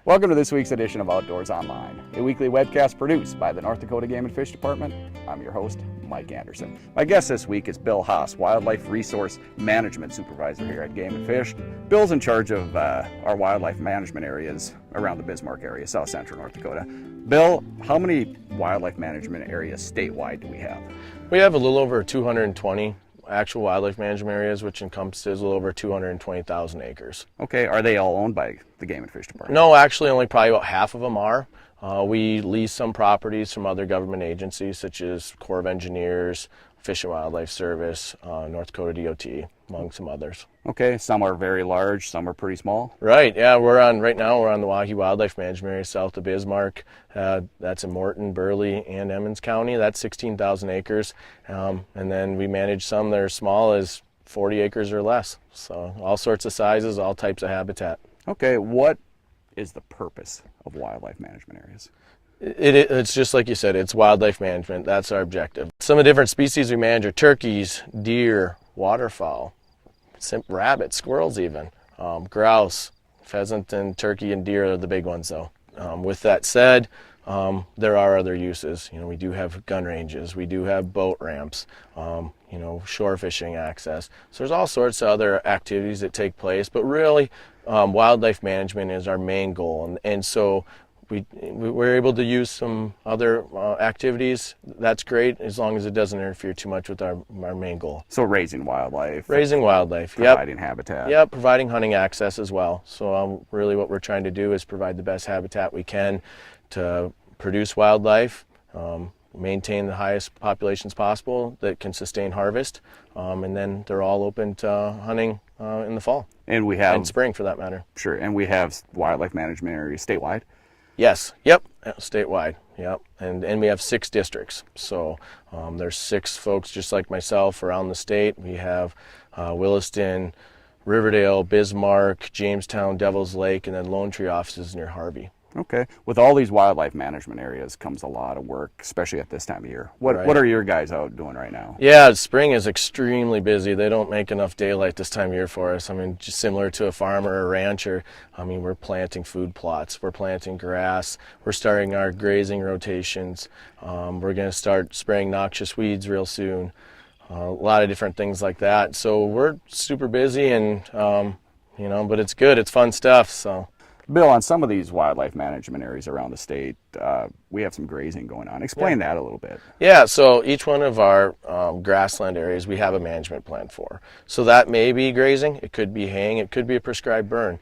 Welcome to this week's edition of Outdoors Online, a weekly webcast produced by the North Dakota Game and Fish Department. I'm your host, Mike Anderson. My guest this week is Bill Haas, Wildlife Resource Management Supervisor here at Game and Fish. Bill's in charge of our wildlife management areas around the Bismarck area, south central North Dakota. Bill, how many wildlife management areas statewide do we have? We have a little over 220 actual wildlife management areas, which encompasses a little over 220,000 acres. Okay, are they all owned by the Game and Fish Department? No, actually only probably about half of them are. We lease some properties from other government agencies such as Corps of Engineers, Fish and Wildlife Service, North Dakota DOT, among some others. Okay, some are very large, some are pretty small. Right, yeah, right now we're on the Waukee Wildlife Management Area south of Bismarck. That's in Morton, Burley, and Emmons County. That's 16,000 acres. And then we manage some that are small as 40 acres or less. So all sorts of sizes, all types of habitat. Okay, what is the purpose of wildlife management areas? It's just like you said, it's wildlife management. That's our objective. Some of the different species we manage are turkeys, deer, waterfowl, rabbits, squirrels even, grouse, pheasant, and turkey and deer are the big ones though. With that said, there are other uses. You know, we do have gun ranges, we do have boat ramps, shore fishing access. So there's all sorts of other activities that take place, but really wildlife management is our main goal. And so we're able to use some other activities. That's great as long as it doesn't interfere too much with our main goal. So raising wildlife. Providing habitat. Yep, providing hunting access as well. So really what we're trying to do is provide the best habitat we can to produce wildlife, maintain the highest populations possible that can sustain harvest, and then they're all open to hunting in the fall. And spring for that matter. Sure, and we have wildlife management areas statewide. Yes, yep, statewide, yep, and we have 6 districts, so there's 6 folks just like myself around the state. We have Williston, Riverdale, Bismarck, Jamestown, Devil's Lake, and then Lone Tree offices near Harvey. Okay, with all these wildlife management areas comes a lot of work, especially at this time of year. What are your guys out doing right now? Yeah, spring is extremely busy. They don't make enough daylight this time of year for us. I mean, just similar to a farmer or a rancher, we're planting food plots, we're planting grass, we're starting our grazing rotations, we're going to start spraying noxious weeds real soon, a lot of different things like that. So we're super busy and, but it's good, it's fun stuff, so. Bill, on some of these wildlife management areas around the state, we have some grazing going on. Explain that a little bit. Yeah, so each one of our grassland areas we have a management plan for. So that may be grazing, it could be haying, it could be a prescribed burn,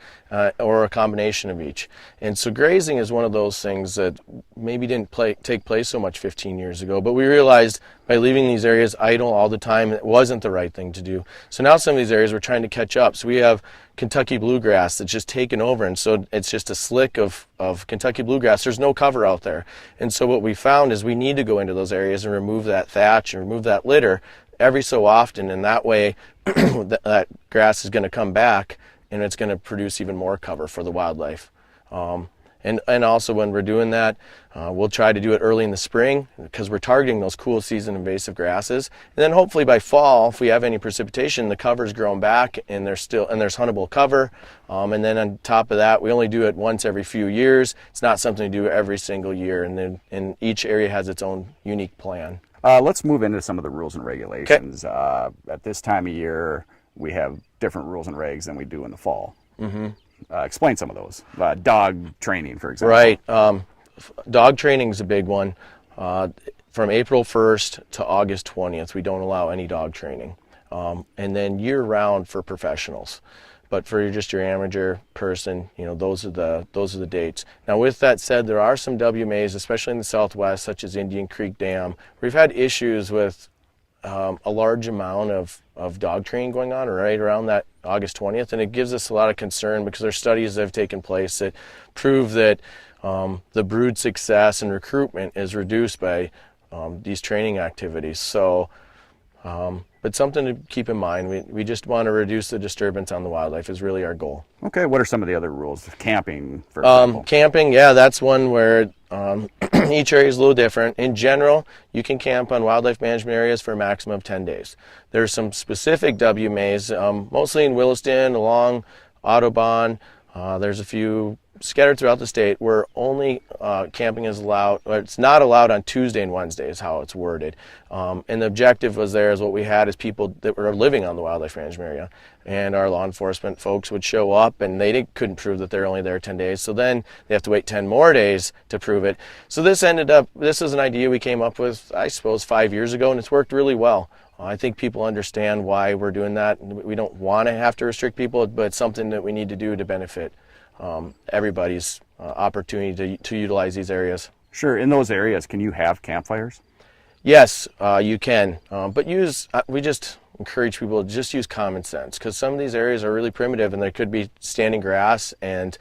or a combination of each. And so grazing is one of those things that maybe didn't take place so much 15 years ago, but we realized by leaving these areas idle all the time, it wasn't the right thing to do. So now some of these areas we're trying to catch up. So we have Kentucky bluegrass that's just taken over, and so it's just a slick of Kentucky bluegrass. There's no cover out there. And so what we found is we need to go into those areas and remove that thatch and remove that litter every so often, and that way that grass is going to come back and it's going to produce even more cover for the wildlife. And also when we're doing that, we'll try to do it early in the spring because we're targeting those cool season invasive grasses. And then hopefully by fall, if we have any precipitation, the cover's grown back and there's huntable cover. And then on top of that, we only do it once every few years. It's not something to do every single year. And each area has its own unique plan. Let's move into some of the rules and regulations. Okay. At this time of year, we have different rules and regs than we do in the fall. Mm-hmm. Explain some of those. Dog training, for example. Right. Dog training is a big one. From April 1st to August 20th, we don't allow any dog training. And then year-round for professionals. But for just your amateur person, those are the dates. Now, with that said, there are some WMAs, especially in the Southwest, such as Indian Creek Dam. We've had issues with a large amount of dog training going on right around that August 20th, and it gives us a lot of concern because there are studies that have taken place that prove that the brood success and recruitment is reduced by these training activities. So, but something to keep in mind, we just want to reduce the disturbance on the wildlife is really our goal. Okay, what are some of the other rules? Camping, for example. Camping, yeah, that's one where each area is a little different. In general, you can camp on wildlife management areas for a maximum of 10 days. There's some specific WMAs, mostly in Williston, along Audubon. There's a few scattered throughout the state. We're only camping is allowed, or it's not allowed on Tuesday and Wednesday is how it's worded. And the objective was there is what we had is people that were living on the wildlife management area, and our law enforcement folks would show up and they couldn't prove that they're only there 10 days. So then they have to wait 10 more days to prove it. So this is an idea we came up with, I suppose, 5 years ago, and it's worked really well. I think people understand why we're doing that. We don't want to have to restrict people, but it's something that we need to do to benefit everybody's opportunity to utilize these areas. Sure. In those areas, can you have campfires? Yes, you can, but we just encourage people to just use common sense, because some of these areas are really primitive and there could be standing grass, and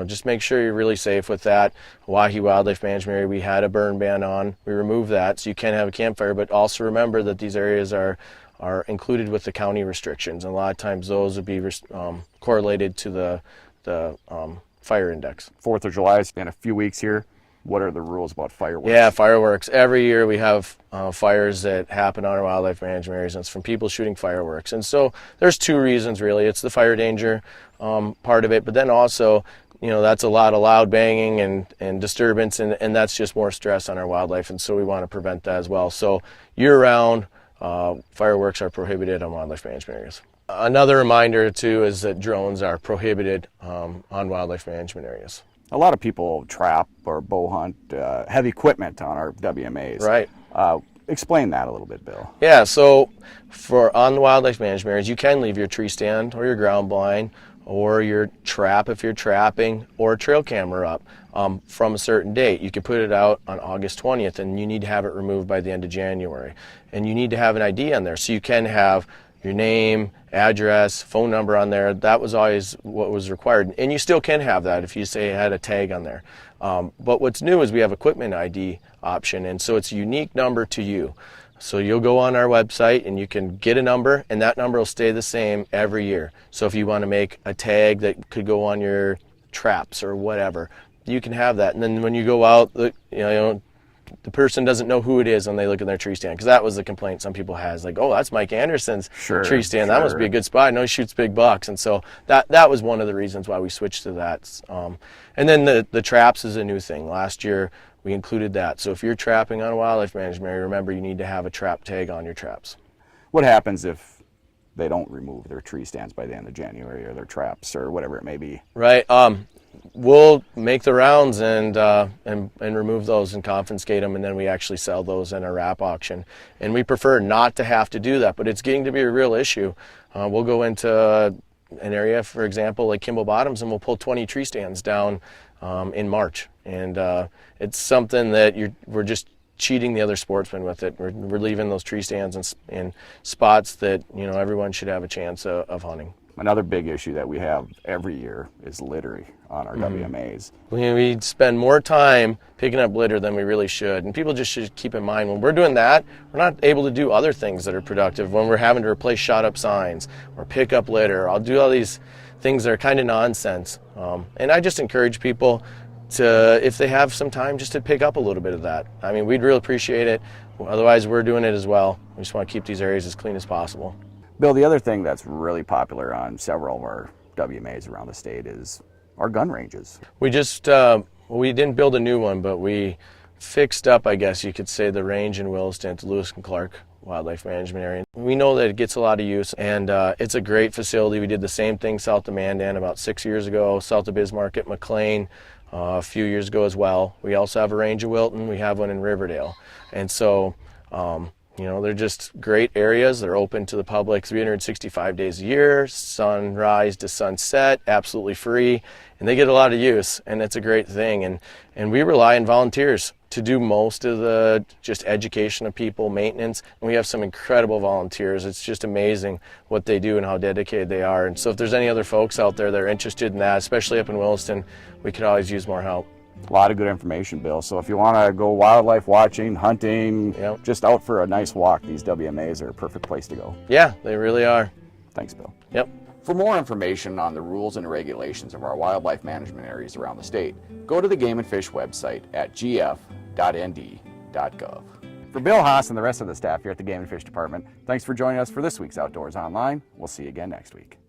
just make sure you're really safe with that. Hawaii Wildlife Management Area, we had a burn ban on. We removed that, so you can have a campfire, but also remember that these areas are included with the county restrictions, and a lot of times those would be correlated to the fire index. 4th of July is in a few weeks here. What are the rules about fireworks? Yeah, fireworks. Every year we have fires that happen on our wildlife management areas, and it's from people shooting fireworks. And so there's two reasons really. It's the fire danger part of it, but then also, that's a lot of loud banging and disturbance, and that's just more stress on our wildlife, and so we want to prevent that as well. So year-round, fireworks are prohibited on wildlife management areas. Another reminder too is that drones are prohibited on wildlife management areas. A lot of people trap or bow hunt heavy equipment on our WMAs. Right. Explain that a little bit, Bill. Yeah, so on the wildlife management areas, you can leave your tree stand or your ground blind or your trap if you're trapping, or a trail camera up from a certain date. You can put it out on August 20th, and you need to have it removed by the end of January. And you need to have an ID on there, so you can have your name, address, phone number on there. That was always what was required, and you still can have that if you say it had a tag on there. But what's new is we have equipment ID option, and so it's a unique number to you. So you'll go on our website and you can get a number, and that number will stay the same every year. So if you want to make a tag that could go on your traps or whatever, you can have that. And then when you go out, the person doesn't know who it is when they look at their tree stand, because that was the complaint some people had. Like, oh, that's Mike Anderson's tree stand. That must be a good spot. I know he shoots big bucks. And so that was one of the reasons why we switched to that. And then the traps is a new thing. Last year we included that. So if you're trapping on a wildlife management area, remember you need to have a trap tag on your traps. What happens if they don't remove their tree stands by the end of January, or their traps, or whatever it may be? Right. We'll make the rounds and remove those and confiscate them, and then we actually sell those in a wrap auction. And we prefer not to have to do that, but it's getting to be a real issue. We'll go into an area, for example, like Kimball Bottoms, and we'll pull 20 tree stands down in March. And it's something that we're just cheating the other sportsmen with it. We're leaving those tree stands in spots that everyone should have a chance of hunting. Another big issue that we have every year is litter on our WMAs. We spend more time picking up litter than we really should, and people just should keep in mind when we're doing that, we're not able to do other things that are productive. When we're having to replace shot up signs or pick up litter, I'll do all these things that are kind of nonsense. And I just encourage people to, if they have some time, just to pick up a little bit of that. I mean, we'd really appreciate it. Otherwise, we're doing it as well. We just want to keep these areas as clean as possible. Bill, the other thing that's really popular on several of our WMAs around the state is our gun ranges. We just, we didn't build a new one, but we fixed up, I guess you could say, the range in Williston to Lewis and Clark Wildlife Management Area. We know that it gets a lot of use, and it's a great facility. We did the same thing south of Mandan about 6 years ago, south of Bismarck at McLean a few years ago as well. We also have a range in Wilton. We have one in Riverdale. And so, they're just great areas. They're open to the public 365 days a year, sunrise to sunset, absolutely free, and they get a lot of use, and it's a great thing. And we rely on volunteers to do most of the just education of people, maintenance, and we have some incredible volunteers. It's just amazing what they do and how dedicated they are. And so if there's any other folks out there that are interested in that, especially up in Williston, we could always use more help. A lot of good information, Bill. So if you want to go wildlife watching, hunting, just out for a nice walk, these WMAs are a perfect place to go. Yeah, they really are. Thanks, Bill. Yep. For more information on the rules and regulations of our wildlife management areas around the state, go to the Game and Fish website at gf.nd.gov. For Bill Haas and the rest of the staff here at the Game and Fish Department, thanks for joining us for this week's Outdoors Online. We'll see you again next week.